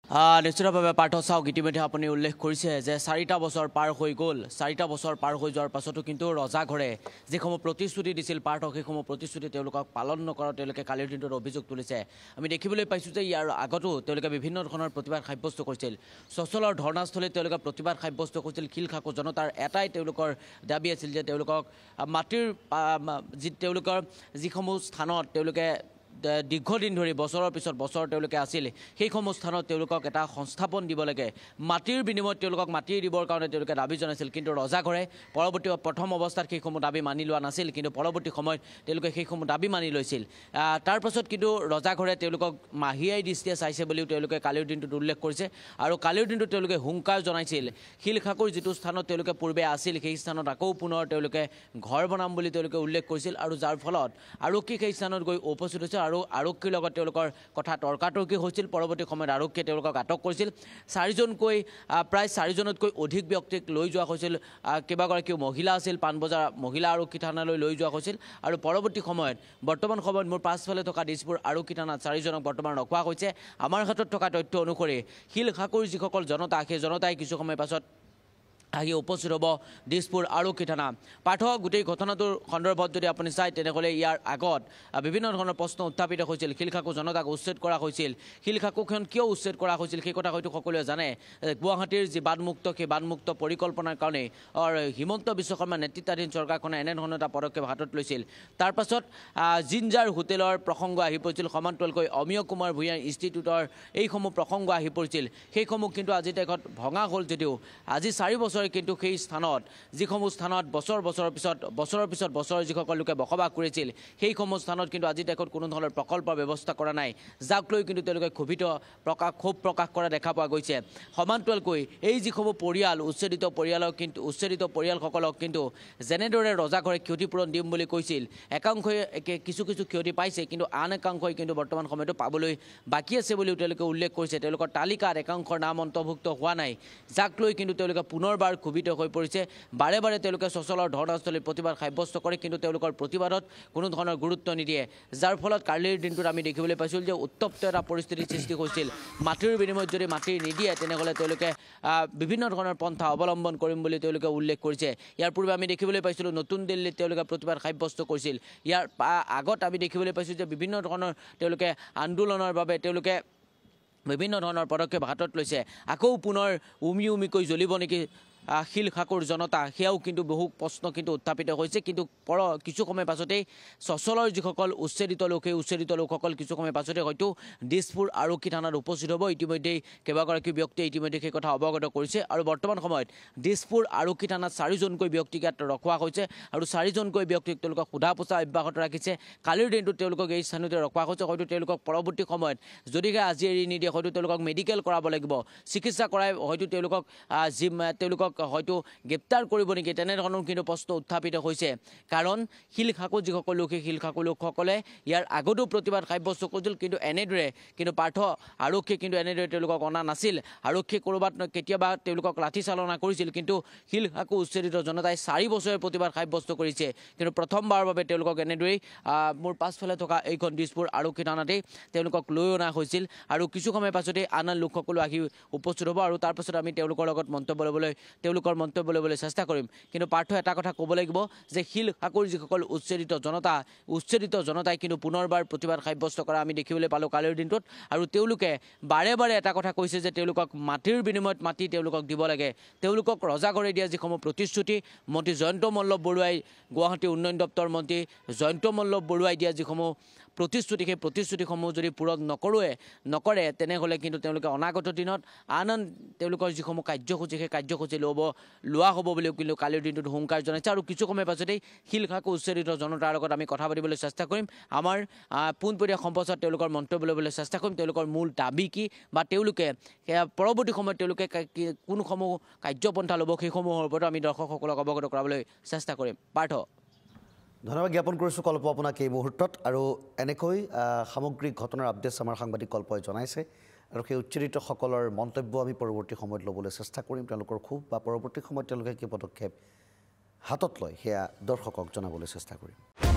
নিশ্চিতভাৱে পাৰ্থ চাওক ইতিমধ্যে আপুনি উল্লেখ কৰিছে যে 4টা বছৰ পাৰ হৈ গ'ল 4টা বছৰ পাৰ হৈ যোৱাৰ পাছতো কিন্তু ৰজাঘৰে যিসমূহ প্ৰতিশ্ৰুতি দিছিল পাৰ্থক সেইসমূহ প্ৰতিশ্ৰুতি তেওঁলোকক পালন নকৰাৰ তেওঁলোকে কালিৰ দিনটোত অভিযোগ তুলিছে আমি দেখিবলৈ পাইছোঁ যে ইয়াৰ আগতো তেওঁলোকে বিভিন্ন ধৰণৰ প্ৰতিবাদ সাব্যস্ত কৰিছিল সচলৰ ধৰ্ণাস্থলীত তেওঁলোকে প্ৰতিবাদ সাব্যস্ত কৰিছিল খিলখাকু জনতাৰ এটাই তেওঁলোকৰ দাবী আছিল যে তেওঁলোকক মাটিৰ তেওঁলোকৰ যিসমূহ স্থানত তেওঁলোকে দীৰ্ঘদিন ধৰি বছৰৰ পিছত বছৰ তেওঁলোকে আছিল সেইসমূহ স্থানত তেওঁলোকক এটা সংস্থাপন দিব লাগে মাটিৰ বিনিময়ত তেওঁলোকক মাটি দিবৰ কাৰণে তেওঁলোকে দাবী জনাইছিল কিন্তু ৰজাঘৰে পৰৱৰ্তী প্ৰথম অৱস্থাত সেইসমূহ দাবী মানি লোৱা নাছিল কিন্তু পৰৱৰ্তী সময়ত তেওঁলোকে সেইসমূহ দাবী মানি লৈছিল তাৰ পাছত কিন্তু ৰজাঘৰে তেওঁলোকক মাহিয়াই দৃষ্টিয়ে চাইছে বুলিও তেওঁলোকে কালিৰ দিনটোত উল্লেখ কৰিছে আৰু কালিৰ দিনটোত তেওঁলোকে হুংকাৰ জনাইছিল খিলখাকুৰ যিটো স্থানত তেওঁলোকে পূৰ্বে আছিল সেই স্থানত আকৌ পুনৰ তেওঁলোকে ঘৰ বনাম বুলি তেওঁলোকে উল্লেখ কৰিছিল আৰু যাৰ ফলত আৰক্ষী সেই স্থানত গৈ উপস্থিত হৈছে আৰু আৰক্ষীৰ লগত তেওঁলোকৰ কথা তৰ্কাতৰ্কি হৈছিল পৰৱৰ্তী সময়ত আৰক্ষীয়ে তেওঁলোকক আটক কৰিছিল চাৰিজনকৈ প্ৰায় চাৰিজনতকৈ অধিক ব্যক্তিক লৈ যোৱা হৈছিল কেইবাগৰাকীও মহিলা আছিল পাণবজাৰ মহিলা আৰক্ষী থানালৈ লৈ যোৱা হৈছিল আৰু পৰৱৰ্তী সময়ত বৰ্তমান সময়ত মোৰ পাছফালে থকা দিছপুৰ আৰক্ষী থানাত চাৰিজনক বৰ্তমান ৰখোৱা হৈছে আমাৰ হাতত থকা তথ্য অনুসৰি খিলখাকুৰ যিসকল জনতা সেই জনতাই কিছু সময় পাছত আহি উপস্থিত হ'ব দিছপুৰ আৰক্ষী থানা পাৰ্থ গোটেই ঘটনাটোৰ সন্দৰ্ভত যদি আপুনি চায় তেনেহ'লে ইয়াৰ আগত বিভিন্ন ধৰণৰ প্ৰশ্ন উত্থাপিত হৈছিল খিলখাকু জনতাক উচ্ছেদ কৰা হৈছিল খিলখাকুখন কিয় উচ্ছেদ কৰা হৈছিল সেই কথা হয়তো সকলোৱে জানে গুৱাহাটীৰ যি বানমুক্ত সেই বানমুক্ত পৰিকল্পনাৰ কাৰণে হিমন্ত বিশ্ব শৰ্মা নেতৃত্বাধীন চৰকাৰখনে এনেধৰণৰ এটা পদক্ষেপ হাতত লৈছিল তাৰ পাছত জিঞ্জাৰ হোটেলৰ প্ৰসংগ আহি পৰিছিল সমান্তৰালকৈ অমিয় কুমাৰ ভূঞা ইনষ্টিটিউটৰ এইসমূহ প্ৰসংগ আহি পৰিছিল সেইসমূহ কিন্তু আজি তেখেত ভঙা হ'ল যদিও আজি 4 বছৰ কিন্তু সেই স্থানত যিসমূহ স্থানত বছৰৰ পিছত বছৰ যিসকল লোকে বসবাস কৰিছিল সেইসমূহ স্থানত কিন্তু আজি তেখেত কোনো ধৰণৰ প্ৰকল্পৰ ব্যৱস্থা কৰা নাই যাক লৈ কিন্তু তেওঁলোকে ক্ষোভ প্ৰকাশ কৰা দেখা পোৱা গৈছে সমান্তৰালকৈ এই যিসমূহ পৰিয়াল উচ্ছেদিত পৰিয়ালসকলক কিন্তু যেনেদৰে ৰজাঘৰে ক্ষতিপূৰণ দিম বুলি কৈছিল একাংশই কিছু ক্ষতি পাইছে কিন্তু আন একাংশই কিন্তু বৰ্তমান সময়তো পাবলৈ বাকী আছে বুলিও তেওঁলোকে উল্লেখ কৰিছে তেওঁলোকৰ তালিকাত একাংশৰ নাম অন্তৰ্ভুক্ত হোৱা নাই যাক লৈ কিন্তু তেওঁলোকে পুনৰবাৰ ক্ষোভিত হৈ পৰিছে বাৰে বাৰে তেওঁলোকে সচলৰ ধৰ্ণাস্থলীত প্ৰতিবাদ সাব্যস্ত কৰে কিন্তু তেওঁলোকৰ প্ৰতিবাদত কোনো ধৰণৰ গুৰুত্ব নিদিয়ে যাৰ ফলত কালিৰ দিনটোত আমি দেখিবলৈ পাইছিল যে উত্তপ্ত এটা পৰিস্থিতিৰ সৃষ্টি হৈছিল মাটিৰ বিনিময়ত যদি মাটি নিদিয়ে তেনেহ'লে তেওঁলোকে বিভিন্ন ধৰণৰ পন্থা অৱলম্বন কৰিম বুলি তেওঁলোকে উল্লেখ কৰিছে ইয়াৰ পূৰ্বে আমি দেখিবলৈ পাইছিলোঁ নতুন দিল্লীত তেওঁলোকে প্ৰতিবাদ সাব্যস্ত কৰিছিল ইয়াৰ আগত আমি দেখিবলৈ পাইছোঁ যে বিভিন্ন ধৰণৰ তেওঁলোকে আন্দোলনৰ বাবে তেওঁলোকে বিভিন্ন ধৰণৰ পদক্ষেপ হাতত লৈছে আকৌ পুনৰ উমিকৈ জ্বলিব নেকি খিলখাকুৰ জনতা সেয়াও কিন্তু বহু প্ৰশ্ন কিন্তু উত্থাপিত হৈছে কিন্তু কিছু সময় পাছতেই সচলৰ যিসকল উচ্ছেদিত লোক সেই উচ্ছেদিত লোকসকল কিছু সময় পাছতে হয়তো দিছপুৰ আৰক্ষী থানাত উপস্থিত হ'ব ইতিমধ্যেই কেইবাগৰাকী ব্যক্তিয়ে ইতিমধ্যে সেই কথা অৱগত কৰিছে আৰু বৰ্তমান সময়ত দিছপুৰ আৰক্ষী থানাত 4জনকৈ ব্যক্তিক ইয়াত ৰখোৱা হৈছে আৰু 4জনকৈ ব্যক্তিক তেওঁলোকক সোধা পোছা অব্যাহত ৰাখিছে কালিৰ দিনটোত তেওঁলোকক এই স্থানতে ৰখোৱা হৈছে হয়তো তেওঁলোকক পৰৱৰ্তী সময়ত যদিহে আজি এৰি নিদিয়ে হয়তো তেওঁলোকক মেডিকেল কৰাব লাগিব চিকিৎসা কৰাই হয়তো তেওঁলোকক হয়তো গ্ৰেপ্তাৰ কৰিব নেকি তেনেধৰণৰ কিন্তু প্ৰশ্ন উত্থাপিত হৈছে কাৰণ খিলখাকু যিসকল লোক সেই খিলখাকু লোকসকলে ইয়াৰ আগতো প্ৰতিবাদ সাব্যস্ত কৰিছিল কিন্তু এনেদৰে কিন্তু পাৰ্থ আৰক্ষীয়ে কিন্তু এনেদৰে তেওঁলোকক অনা নাছিল আৰক্ষীয়ে ক'ৰবাত কেতিয়াবা তেওঁলোকক লাঠি চালনা কৰিছিল কিন্তু খিলখাকু উচ্ছেদিত জনতাই 4 বছৰে প্ৰতিবাদ সাব্যস্ত কৰিছে কিন্তু প্ৰথমবাৰৰ বাবে তেওঁলোকক এনেদৰেই মোৰ পাছফালে থকা এইখন দিছপুৰ আৰক্ষী থানাতেই তেওঁলোকক লৈ অনা হৈছিল আৰু কিছু সময় পাছতেই আন লোকসকলো আহি উপস্থিত হ'ব আৰু তাৰ পাছত আমি তেওঁলোকৰ লগত মন্তব্য ল'বলৈ চেষ্টা কৰিম কিন্তু পাৰ্থ এটা কথা ক'ব লাগিব যে খিলখাকুৰ যিসকল উচ্ছেদিত জনতাই কিন্তু পুনৰবাৰ প্ৰতিবাদ সাব্যস্ত কৰা আমি দেখিবলৈ পালোঁ কালিৰ দিনটোত আৰু তেওঁলোকে বাৰে বাৰে এটা কথা কৈছে যে তেওঁলোকক মাটিৰ বিনিময়ত মাটি তেওঁলোকক দিব লাগে তেওঁলোকক ৰজাঘৰে দিয়া যিসমূহ প্ৰতিশ্ৰুতি মন্ত্ৰী জয়ন্ত মল্লৱ বৰুৱাই গুৱাহাটী উন্নয়ন দপ্তৰৰ মন্ত্ৰী জয়ন্ত মল্লৱ বৰুৱাই দিয়া যিসমূহ প্ৰতিশ্ৰুতি সেই প্ৰতিশ্ৰুতিসমূহ যদি পূৰণ নকৰে তেনেহ'লে কিন্তু তেওঁলোকে অনাগত দিনত আন তেওঁলোকৰ যিসমূহ কাৰ্যসূচী সেই কাৰ্যসূচী লোৱা হ'ব বুলিও কিন্তু কালিৰ দিনটোত হুংকাৰ জনাইছে আৰু কিছু সময় পাছতেই খিলখাকু উচ্ছেদিত জনতাৰ লগত আমি কথা পাতিবলৈ চেষ্টা কৰিম আমাৰ পোনপটীয়া সম্প্ৰচাৰত তেওঁলোকৰ মন্তব্য ল'বলৈ চেষ্টা কৰিম তেওঁলোকৰ মূল দাবী কি বা তেওঁলোকে পৰৱৰ্তী সময়ত তেওঁলোকে কোনসমূহ কাৰ্যপন্থা ল'ব সেইসমূহৰ ওপৰত আমি দৰ্শকসকলক অৱগত কৰাবলৈ চেষ্টা কৰিম পাৰ্থ ধন্যবাদ জ্ঞাপন কৰিছোঁ কল্প আপোনাক এই মুহূৰ্তত আৰু এনেকৈ সামগ্ৰিক ঘটনাৰ আপডেটছ আমাৰ সাংবাদিক কল্পই জনাইছে আৰু সেই উচ্ছেদিতসকলৰ মন্তব্য আমি পৰৱৰ্তী সময়ত ল'বলৈ চেষ্টা কৰিম তেওঁলোকৰ ক্ষোভ বা পৰৱৰ্তী সময়ত তেওঁলোকে কি পদক্ষেপ হাতত লয় সেয়া দৰ্শকক জনাবলৈ চেষ্টা কৰিম